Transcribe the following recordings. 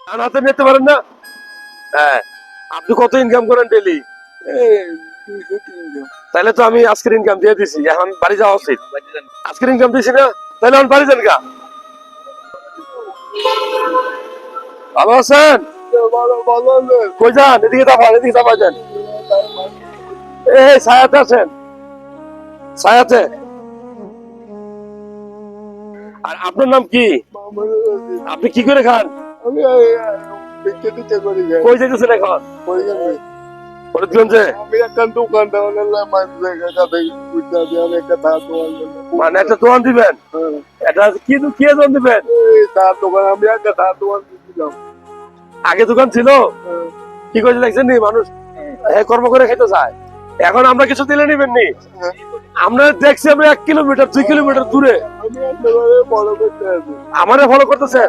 আর হাতে নিতে পারেন না? হ্যাঁ। আপনি কত ইনকাম করেন ডেইলি? তাহলে তো আমি আজকের ইনকাম দিয়ে দিছি, এখন বাড়ি যাওয়া উচিত। আজকের ইনকাম দিছি না, তাহলে এখন বাড়ি যান গা। ভালো আছেন? কই যান? এদিকে তাকান, এদিকে তাকান যান। এই ছায়াতে আছেন, ছায়াতে। আর আপনার নাম কি? আপনি কি করে খান? কই যেতেছেন এখন? ফরিদগঞ্জে? মানে একটা দোকান দিবেন? এটা কি কি দোকান দিবেন? আগে দোকান ছিল? কি করে লাগছেন নি মানুষ কর্ম করে খেতে চায়, এখন আমরা কিছু দিলে নিবেন নি? আমরা দেখছি আমরা 1 কিলোমিটার 2 কিলোমিটার দূরে আমারে ফলো করতেছেন।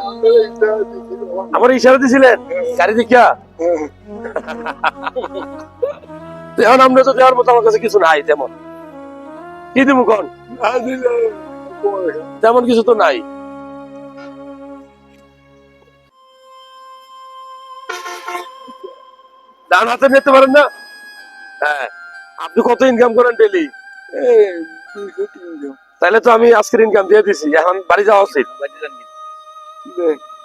আমার ইশারা দিছিলেন গাড়ি দেখিয়া। এখন আমরা তো দেওয়ার মতো আমার কাছে কিছু নাই তেমন। কি দিব কোন? তেমন কিছু তো নাই। ডান হাতে নিতে পারেন না? হ্যাঁ। আপনি কত ইনকাম করেন ডেইলি? তাহলে তো আমি আজকের ইনকাম দিয়ে দিছি, এখন বাড়ি যাওয়া উচিত।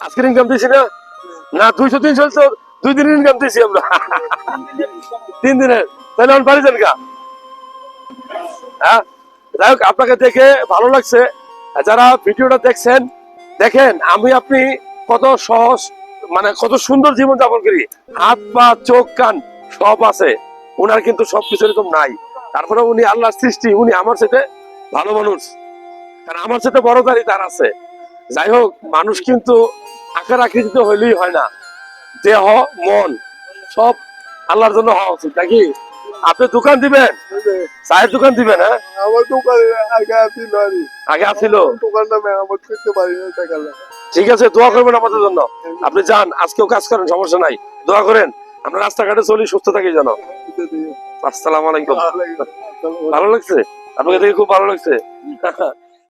আজকের ইনকাম দিছি না? না 200-300 তো 2 দিনের ইনকাম দিছি আমরা। 3 দিনের, তাহলে এখন বাড়ি যান গা। হ্যাঁ, যাই হোক আপনাকে দেখে ভালো লাগছে। যারা ভিডিওটা দেখছেন, দেখেন আমি আপনি কত সহজ, মানে কত সুন্দর জীবন যাপন করি। হাত পা চোখ কান সব আছে, ওনার কিন্তু সবকিছু এরকম নাই। তারপরে উনি আল্লাহর সৃষ্টি, উনি আমার সাথে ভালো মানুষ, কারণ আমার সাথে বড় দাড়ি তার আছে। যাই হোক, মানুষ কিন্তু আকার আকৃতিতে হইলেই হয় না, দেহ মন সব আল্লাহর জন্য হওয়া উচিত নাকি? আপনি দোকান দিবেন, চায়ের দোকান দিবেন? হ্যাঁ, আমার দোকানে আগে আসিল আগে আছিল। দোকানটা মেরামত করতে পারি না, টাকা লাগে। ঠিক আছে, দোয়া করবেন আমাদের জন্য। আপনি যান, আজকেও কাজ করেন, সমস্যা নাই, দোয়া করেন আমরা রাস্তাঘাটে চলি, সুস্থ থাকি যেন। আসসালামু আলাইকুম। ভালো লাগছে আপনাকে দেখে, খুব ভালো লাগছে।